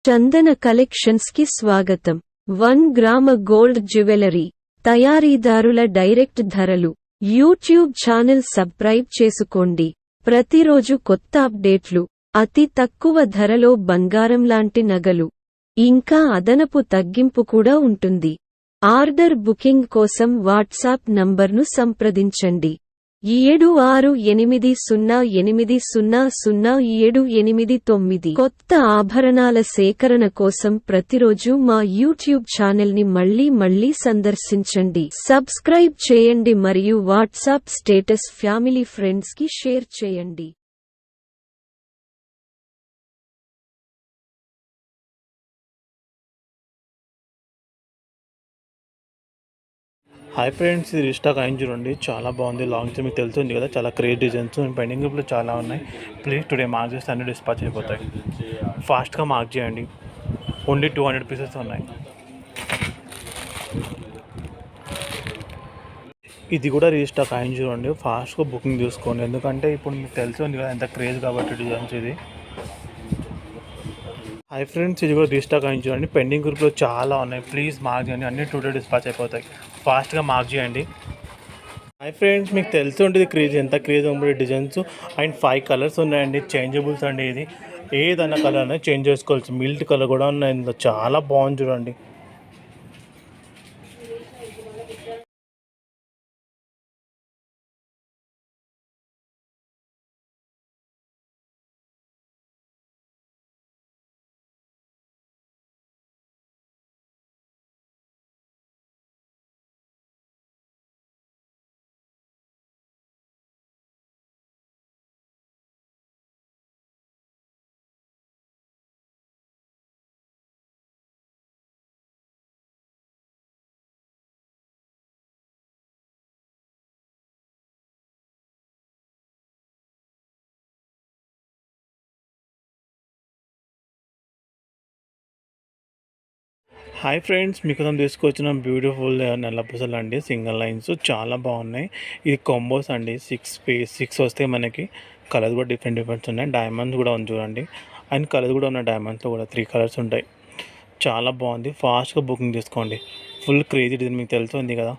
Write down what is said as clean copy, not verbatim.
చందన collections కి స్వాగతం. 1 గ్రామ గోల్డ్ జ్యువెలరీ తయారీదారుల డైరెక్ట్ ధరలు. యూట్యూబ్ ఛానల్ సబ్స్క్రైబ్ చేసుకోండి. ప్రతిరోజు కొత్త అప్డేట్లు, అతి తక్కువ ధరలో బంగారం లాంటి నగలు, ఇంకా అదనపు తగ్గింపు కూడా ఉంటుంది. ఆర్డర్ బుకింగ్ కోసం వాట్సాప్ నంబర్ను సంప్రదించండి. 7680800789. కొత్త ఆభరణాల సేకరణ కోసం ప్రతిరోజు మా యూట్యూబ్ ఛానల్ని మళ్ళీ సందర్శించండి. సబ్స్క్రైబ్ చేయండి మరియు వాట్సాప్ స్టేటస్ ఫ్యామిలీ ఫ్రెండ్స్ కి షేర్ చేయండి. హాయ్ ఫ్రెండ్స్, ఇది రీస్టాక్ అయింది చూడండి. చాలా బాగుంది. లాంగ్ మీకు తెలుస్తుంది కదా, చాలా క్రియేట్ డిజైన్స్ పెండింగ్ గ్రూప్లో చాలా ఉన్నాయి. ప్లీజ్ టుడే మార్క్ చేస్తే అన్ని డిస్పాచ్ అయిపోతాయి. ఫాస్ట్గా మార్క్ చేయండి. ఓన్లీ 200 పీసెస్ ఉన్నాయి. ఇది కూడా రీస్టాక్ అయింది చూడండి. ఫాస్ట్గా బుకింగ్ చూసుకోండి, ఎందుకంటే ఇప్పుడు మీకు తెలుస్తుంది కదా ఎంత క్రేజ్ కాబట్టి డిజైన్స్. ఇది హాయ్ ఫ్రెండ్స్, ఇది కూడా రీస్టాక్ అయింది చూడండి. పెండింగ్ గ్రూప్లో చాలా ఉన్నాయి. ప్లీజ్ మార్క్ చేయండి, అన్ని టుడే డిస్పాచ్ అయిపోతాయి. ఫాస్ట్గా మార్క్ చేయండి. హాయ్ ఫ్రెండ్స్, మీకు తెలిసి ఉంటుంది క్రేజ్ ఎంత క్రేజ్ ఉంటుంది డిజైన్స్. అండ్ 5 కలర్స్ ఉన్నాయండి, చేంజబుల్స్ అండి. ఇది ఏదన్నా కలర్ అనేది చేంజ్ చేసుకోవచ్చు. మిల్ట్ కలర్ కూడా ఉన్నాయి ఇందులో. చాలా బాగుంది చూడండి. హాయ్ ఫ్రెండ్స్, మీకోసం తీసుకొచ్చిన బ్యూటిఫుల్ నల్లపూసలు అండి. సింగిల్ లైన్స్ చాలా బాగున్నాయి. ఇది కాంబోస్ అండి. 6 వస్తే మనకి కలర్స్ కూడా డిఫరెంట్ ఉన్నాయి. డైమండ్స్ కూడా ఉంది చూడండి. అండ్ కలర్స్ కూడా ఉన్నాయి. డైమండ్స్లో కూడా 3 కలర్స్ ఉంటాయి. చాలా బాగుంది. ఫాస్ట్గా బుకింగ్ చేసుకోండి. ఫుల్ క్రేజీ డిజైన్ మీకు తెలుస్తుంది కదా.